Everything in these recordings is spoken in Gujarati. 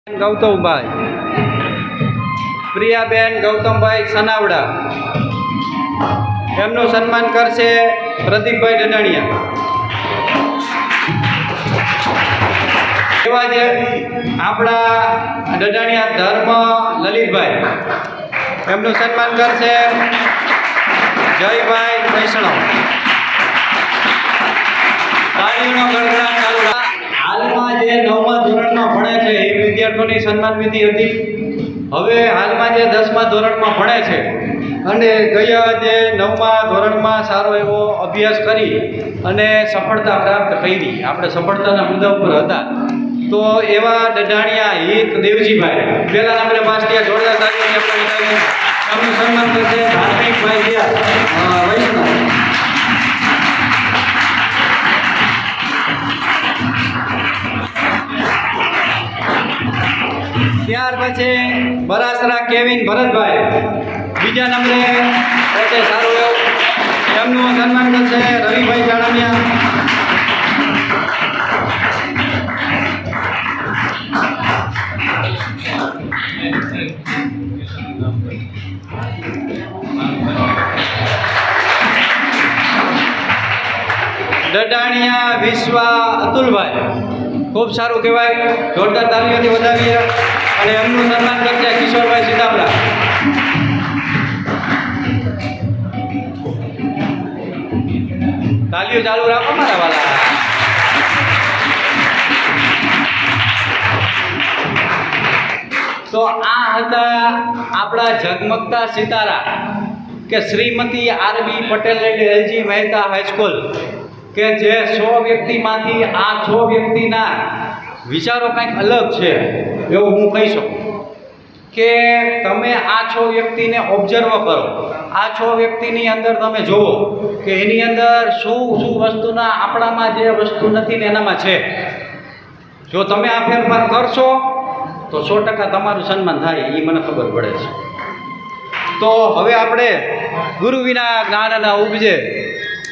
ગૌતમભાઈ, પ્રિયાબેન ગૌતમભાઈ સનાવડા, એમનું સન્માન કરશે પ્રદીપભાઈ ડડાણિયા. એવા જ આપણા ડડાણિયા ધર્મ લલિતભાઈ, એમનું સન્માન કરશે જયભાઈ વૈષ્ણવ. તાળીઓનો ગણગણાટ ચાલુ. હાલમાં જે 9મા ધોરણમાં ભણે છે એ વિદ્યાર્થીઓની સન્માન વિધિ હતી. હવે હાલમાં જે 10મા ધોરણમાં ભણે છે અને ગયા જે 9મા ધોરણમાં સારો એવો અભ્યાસ કરી અને સફળતા પ્રાપ્ત કરી, આપણે સફળતાના મુદ્દા ઉપર હતા, તો એવા ડડાણિયા હિત દેવજીભાઈ પહેલા નંબરે પાસ થયા. જોરદાર તાળીઓ. એમનું સન્માન કરશે ધાર્મિકભાઈ વૈષ્ણવ. ત્યાર પછી બરાસરા કેવિન ભરતભાઈ બીજા નંબરે પોતે સારું એવું, એમનું સન્માન કરશે રવિભાઈ જાડમિયા. ડડાણિયા વિશ્વા અતુલભાઈ, ખૂબ સારું કહેવાય. જોરદાર તાલીઓથી વધાવીએ. અને એમનું સન્માન કરશે કિશોરભાઈ સીતાપરા. તાલીઓ ચાલુ રાખો મારા વાલા. તો આ હતા આપણા ઝગમગતા સિતારા કે Shrimati R B Patel and L G Mehta high school, કે જે 100 વ્યક્તિમાંથી આ 6 વ્યક્તિના વિચારો કંઈક અલગ છે એવું હું કહી શકું. કે તમે આ 6 વ્યક્તિને ઓબ્ઝર્વ કરો, આ 6 વ્યક્તિની અંદર તમે જુઓ કે એની અંદર શું શું વસ્તુના આપણામાં જે વસ્તુ નથી ને એનામાં છે. જો તમે આ ફેરફાર કરશો તો 100% તમારું સન્માન થાય, એ મને ખબર પડે છે. તો હવે આપણે ગુરુ વિના જ્ઞાન ના ઉપજે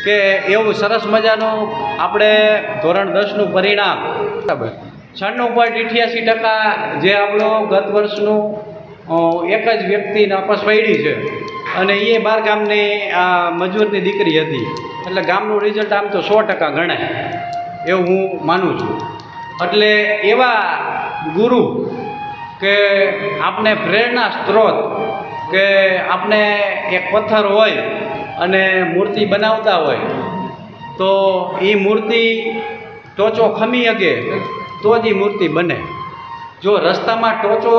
કે એવું સરસ મજાનું આપણે ધોરણ 10નું પરિણામ 96.88% જે આપણો ગત વર્ષનું એક જ વ્યક્તિ નાપાસ પડી છે અને એ 12 ગામની મજૂરની દીકરી હતી. એટલે ગામનું રિઝલ્ટ આમ તો 100% ગણાય એવું હું માનું છું. એટલે એવા ગુરુ કે આપણે પ્રેરણા સ્ત્રોત, કે આપણે એક પથ્થર હોય અને મૂર્તિ બનાવતા હોય તો એ મૂર્તિ ટોચો ખમી શકે તો જ એ મૂર્તિ બને. જો રસ્તામાં ટોચો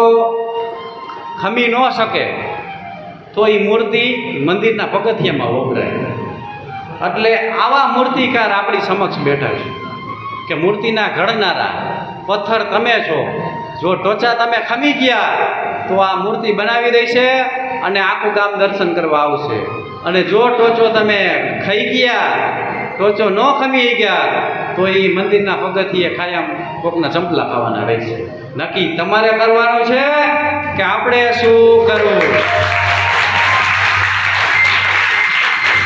ખમી ન શકે તો એ મૂર્તિ મંદિરના પગથિયામાં વપરાય. એટલે આવા મૂર્તિકાર આપણી સમક્ષ બેઠા છે કે મૂર્તિના ઘડનારા પથ્થર તમે છો. જો ટોચા તમે ખમી ગયા તો આ મૂર્તિ બનાવી દેશે અને આખું ગામ દર્શન કરવા આવશે. અને જો ટોચો તમે ખાઈ ગયા, ટોચો ન ખમી ગયા તો એ મંદિરના પગથિયે કાયમ કોકના ચંપલા ખાવાના રહેશે. નક્કી તમારે કરવાનું છે કે આપણે શું કરવું.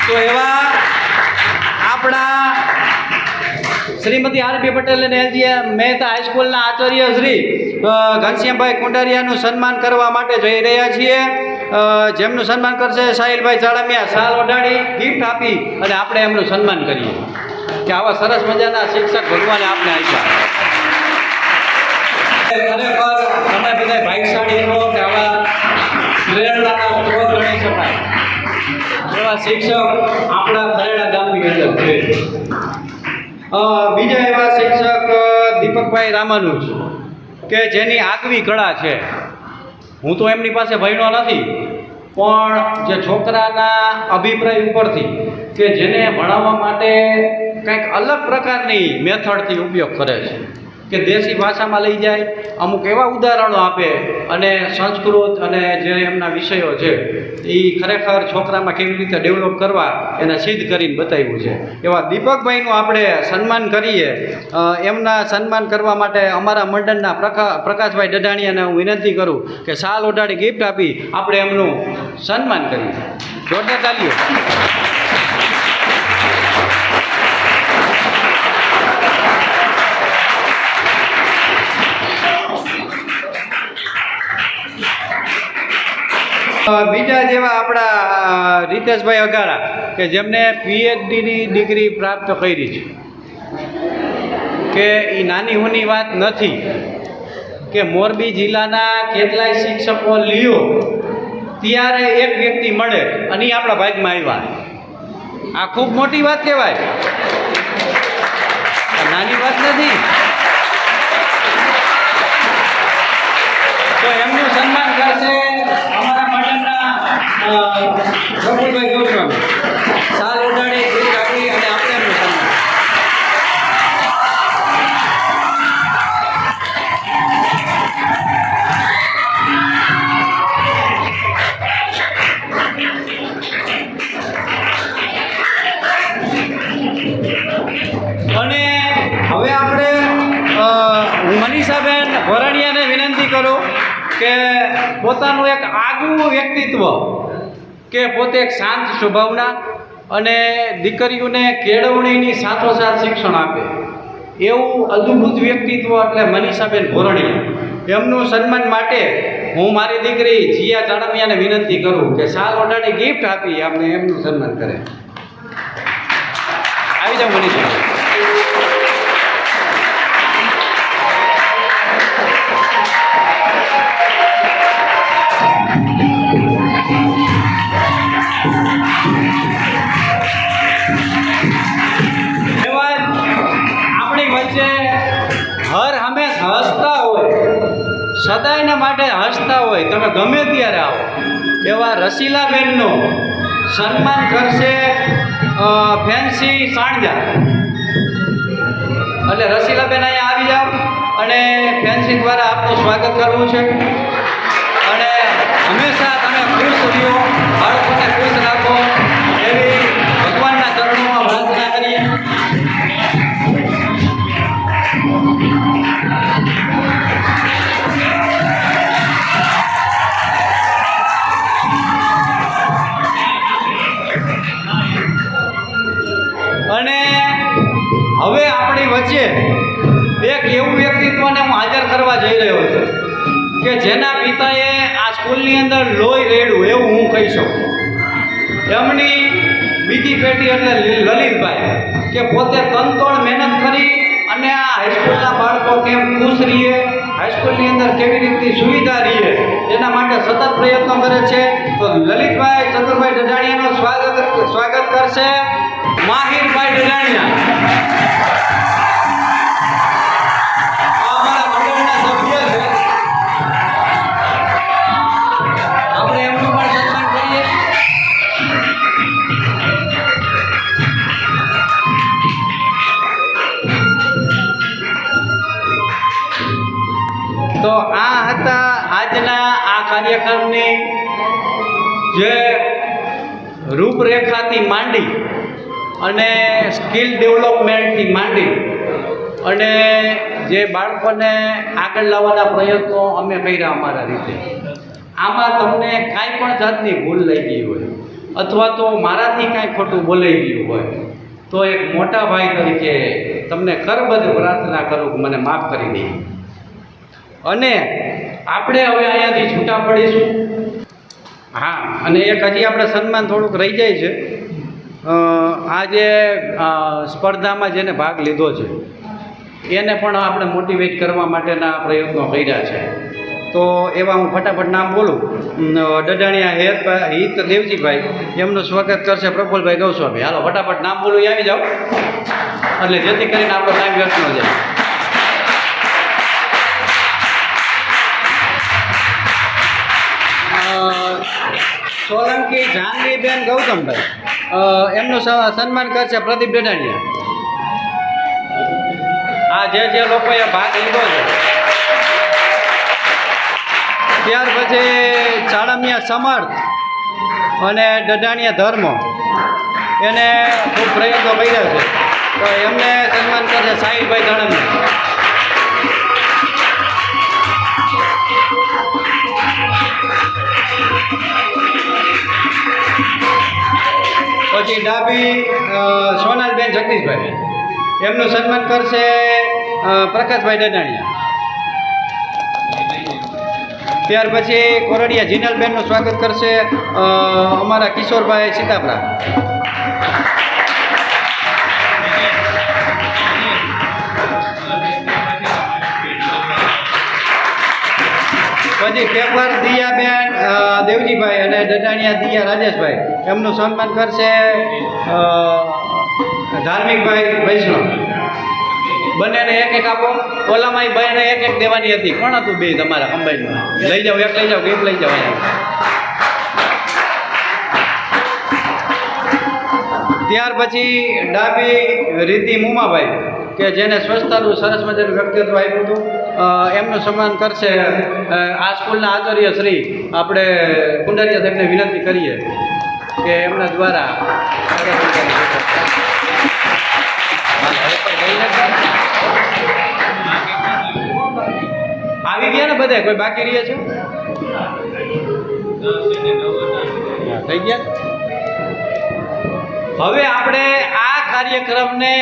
તો એવા આપણા શ્રીમતી આરબી પટેલ અને એલજી મહેતા હાઈસ્કૂલના આચાર્ય શ્રી ઘનશ્યામભાઈ કુંડારિયાનું સન્માન કરવા માટે જઈ રહ્યા છીએ. જેમનું સન્માન કરશે સાહિલભાઈ જાડમિયા. સાલ ઓઢાડી ગિફ્ટ આપી અને આપણે એમનું સન્માન કરીએ કે આવા સરસ મજાના શિક્ષક ભગવાને આપણે આપ્યા. ખરેખર તમે બધા ભાગ્યશાળી છો કે આવા પ્રેરણાના સ્ત્રોત ગણી શકાય એવા શિક્ષક આપણા ખરેડા ગામની અંદર છે. બીજા એવા શિક્ષક દીપકભાઈ રામાનુજ કે જેની આગવી કળા છે. હું તો એમની પાસે ભણ્યો નથી, પણ જે છોકરાના અભિપ્રાય ઉપરથી કે જેને ભણાવવા માટે કંઈક અલગ પ્રકારની મેથડથી ઉપયોગ કરે છે, કે દેશી ભાષામાં લઈ જાય, અમુક એવા ઉદાહરણો આપે અને સંસ્કૃત અને જે એમના વિષયો છે એ ખરેખર છોકરામાં કેવી રીતે ડેવલપ કરવા એને સિદ્ધ કરીને બતાવ્યું છે. એવા દીપકભાઈનું આપણે સન્માન કરીએ. એમના સન્માન કરવા માટે અમારા મંડળના પ્રકાશભાઈ ડડાણિયાને હું વિનંતી કરું કે સાલ ઓઢાડી ગિફ્ટ આપી આપણે એમનું સન્માન કરીએ. જોરદાર તાલીઓ. બીજા જેવા આપણા રીતેશભાઈ અગારા કે જેમને પીએચડીની ડિગ્રી પ્રાપ્ત કરી છે, કે એ નાની હુની વાત નથી કે મોરબી જિલ્લાના કેટલાય શિક્ષકો લ્યો ત્યારે એક વ્યક્તિ મળે અને એ આપણા ભાગમાં આવ્યા. આ ખૂબ મોટી વાત કહેવાય, નાની વાત નથી. તો એમનું સન્માન કરશે અમારા મંડળના પ્રફુલભાઈ ગોસ્વામી. સાલ ઉડાડી ગીત આપી અને આપણે એમનું સન્માન. અને હવે આપણે મનીષાબેન ભરણિયાને વિનંતી કરું કે પોતાનું એક આગવું વ્યક્તિત્વ, કે પોતે એક શાંત સ્વભાવના અને દીકરીઓને કેળવણીની સાથોસાથ શિક્ષણ આપે એવું અદ્ભુત વ્યક્તિત્વ એટલે મનીષાબેન ભરણિયા. એમનું સન્માન માટે હું મારી દીકરી જીયા ચાણમિયાને વિનંતી કરું કે સાલ ઓઢાડી ગિફ્ટ આપી આપણે એમનું સન્માન કરે. આવી જાઓ મનીષા. આપણી વચ્ચે હર હંમેશ હસતા હોય, સદાયના માટે હસતા હોય, તમે ગમે ત્યારે આવો એવા રસીલાબેનનું સન્માન કરશે ફેન્સી સાણજા. એટલે રસીલાબેન અહીંયા આવી જાઓ અને ફેન્સી દ્વારા આપનું સ્વાગત કરવું છે. અને હંમેશા તમે ખુશ રહ્યો, બાળકોને ખુશ રાખો એવી ભગવાનના ચરણોમાં પ્રાર્થના કરીએ. અને હવે આપણી વચ્ચે એક એવું વ્યક્તિત્વને હું હાજર કરવા જઈ રહ્યો છું કે જેના પિતાએ આ સ્કૂલની અંદર લોહી રેડ્યું એવું હું કહી શકું. એમની બીજી પેઢી એટલે લલિતભાઈ, કે પોતે તનતોડ મહેનત કરી અને આ હાઈસ્કૂલના બાળકો કેમ ખુશ રહીએ, હાઈસ્કૂલની અંદર કેવી રીતની સુવિધા રહીએ એના માટે સતત પ્રયત્નો કરે છે. તો લલિતભાઈ ચતુરભાઈ ડડાણિયાનું સ્વાગત કરશે માહિરભાઈ ડડાણિયા. અમારા મંડળના સભ્ય છે, આપણે એમનું પણ સન્માન કરીએ. તો આ હતા આજના આ કાર્યક્રમની જે રૂપરેખાથી માંડી અને સ્કિલ ડેવલપમેન્ટથી માંડી અને જે બાળકોને આગળ લાવવાના પ્રયત્નો અમે કર્યા અમારા રીતે. આમાં તમને કાંઈ પણ જાતની ભૂલ લઈ ગઈ હોય અથવા તો મારાથી કાંઈ ખોટું બોલાઈ ગયું હોય તો એક મોટા ભાઈ તરીકે તમને કરબદ્ધ પ્રાર્થના કરું કે મને માફ કરી દે. અને આપણે હવે અહીંયાથી છૂટા પડીશું. હા, અને એક હજી આપણે સન્માન થોડુંક રહી જાય છે. આ જે સ્પર્ધામાં જેને ભાગ લીધો છે એને પણ આપણે મોટિવેટ કરવા માટેના પ્રયત્નો કર્યા છે. તો એવા હું ફટાફટ નામ બોલું. ડડાણિયા હિત દેવજીભાઈ, એમનું સ્વાગત કરશે પ્રફુલભાઈ ગોસ્વામી. હાલો ફટાફટ નામ બોલું, આવી જાઓ એટલે જેથી કરીને આપણો ટાઈમ વ્યસ્ત ન જાય. સોલંકી જાનવીબેન ગૌતમભાઈ, એમનું સન્માન કરશે પ્રદીપ ડડાણિયા. આ જે લોકોએ ભાગ લીધો છે. ત્યાર પછી ચાણમિયા સમર્થ અને ડડાણિયા ધર્મ, એને ખૂબ પ્રયત્નો કર્યા છે તો એમને સન્માન કરશે સાહિલભાઈ ચાણમિયા. પછી ડાબી સોનલબેન જગદીશભાઈ, એમનું સન્માન કરશે પ્રકાશભાઈ ડડાણિયા. ત્યાર પછી કોરડિયા જીનલબેનનું સ્વાગત કરશે અમારા કિશોરભાઈ સીતાપરા. પછી પેપર દિયાબેન દેવજીભાઈ અને ડડાણિયા દિયા રાજેશભાઈ એમનું સન્માન કરશે ધાર્મિકભાઈ વૈષ્ણવ. બંનેને એક એક આપો. ઓલામાં બંને એક એક દેવાની હતી. કોણ હતું બે તમારા કમ્બાઈનમાં? લઈ જાઓ, એક લઈ જાઓ, એક લઈ જાઓ. ત્યાર પછી ડાબી રીતિ મુમાભાઈ કે જેને સ્વચ્છતાનું સરસ મજાનું વ્યક્તિત્વ આપ્યું હતું એમનું સન્માન કરશે આ સ્કૂલના આચાર્ય શ્રી આપણે કુંડારિયા સાહેબને વિનંતી કરીએ કે એમના દ્વારા આવી ગયા ને બધા, કોઈ બાકી રહ્યા છે? થઈ ગયા. હવે આપણે આ કાર્યક્રમને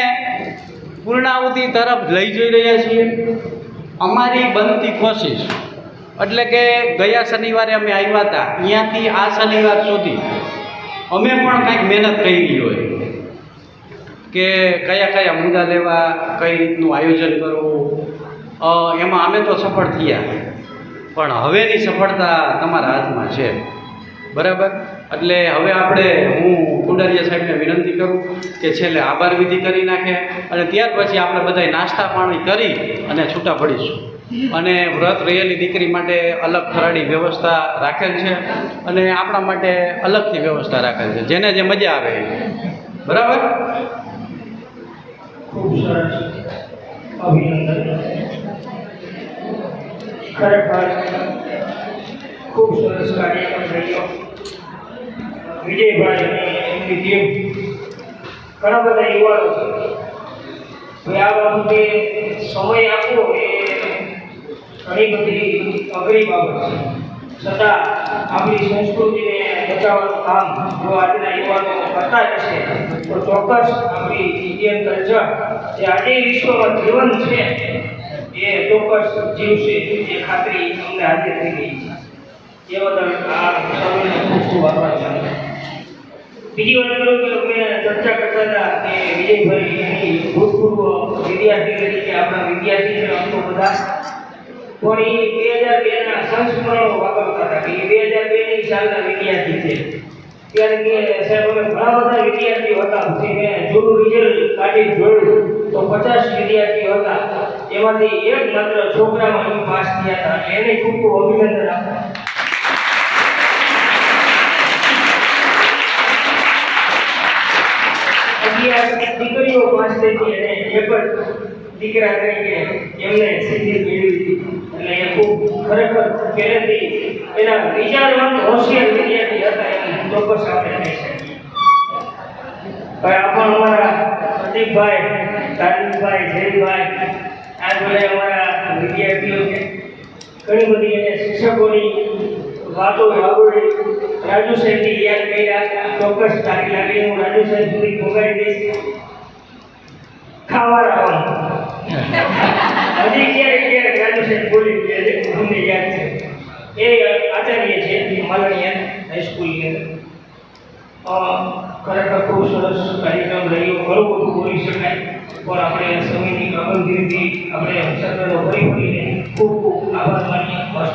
પૂર્ણાહુતિ તરફ લઈ જઈ રહ્યા છીએ. અમારી બનતી કોશિશ એટલે કે ગયા શનિવારે અમે આવ્યા હતા, અહીંયાથી આ શનિવાર સુધી અમે પણ કંઈક મહેનત કરી હોય કે કયા કયા મુદ્દા લેવા, કઈ રીતનું આયોજન કરવું. એમાં અમે તો સફળ થયા, પણ હવેની સફળતા તમારા હાથમાં છે. બરાબર. એટલે હવે આપણે હું કુંડારિયા સાહેબને વિનંતી કરું કે છેલ્લે આભાર વિધિ કરી નાખે અને ત્યાર પછી આપણે બધાય નાસ્તા પાણી કરી અને છૂટા પડીશું. અને વ્રત રહેલી દીકરી માટે અલગ ફરાળી વ્યવસ્થા રાખેલ છે અને આપણા માટે અલગથી વ્યવસ્થા રાખેલ છે, જેને જે મજા આવે. બરાબર. ખૂબ સરસ, અભિનંદન. ખરેખર ખૂબ સરસ કાર્યક્રમ રહ્યો. વિજયભાઈ એમની ટીમ ઘણા બધા યુવાનો છે. આ બાબતે સમય આપવો એ ઘણી બધી અઘરી બાબત છે. છતાં આપણી સંસ્કૃતિને બચાવવાનું કામ જો આજના યુવાનો કરતા રહેશે તો ચોક્કસ આપણી ઇન્ડિયન કલ્ચર જે આજે વિશ્વમાં જીવન છે એ ચોક્કસ જીવશે. એ ખાતરી અમને આજે થઈ ગઈ છે. એ બદલ આ સૌને ખૂબ ખૂબ આભાર માનું. બીજી વાત કરું કે અમે ચર્ચા કરતા હતા કે વિજયભાઈ એની ભૂતપૂર્વ વિદ્યાર્થી તરીકે આપણા વિદ્યાર્થી છે અમુક બધા પણ એ 2002ના સંસ્મરણો વાપરતા હતા કે એ 2002ની સાલના વિદ્યાર્થી છે. ત્યારે કે સાહેબ અમે ઘણા બધા વિદ્યાર્થીઓ હતા, મેં જૂનું રિઝલ્ટ કાઢી જોયું તો 50 વિદ્યાર્થીઓ હતા, એમાંથી એક માત્ર છોકરામાં પાસ થયા હતા. એને ખૂબ ખૂબ અભિનંદન આપો. દીકરીઓ પાસ થઈ હતી અને એક જ દીકરા તરીકે એમને સિદ્ધિ મેળવી હતી. એટલે એ ખૂબ ખરેખર પહેલેથી એના વિચારવાન હોશિયાર વિદ્યાર્થી હતા એમ ચોક્કસ આપણે કહી શકીએ. હવે આપણ અમારા પ્રદીપભાઈ, કાર્તિકભાઈ, જયભાઈ આ બધા અમારા વિદ્યાર્થીઓ છે. ઘણી બધી એને શિક્ષકોની વાતો સાંભળી. રાજુ સાહેબની યાદ કર્યા. ચોક્કસ તારી લાગણી હું રાજુ સાહેબ સુધી પહોંચાડી દઈશ. ખાવા રાખવાનું હજી ક્યારેક રાજુ સાહેબ બોલી અમને યાદ છે. એ આચાર્ય છે માલણીયા હાઈસ્કૂલની અંદર. ખરેખર ખૂબ સરસ કાર્યક્રમ રહ્યો. ઘણું બધું બોલી શકાય પણ આપણે સમયની પાબંદીથી આપણે સત્રનો ફરી ફરીને ખૂબ ખૂબ આભાર માનીએ. બસ.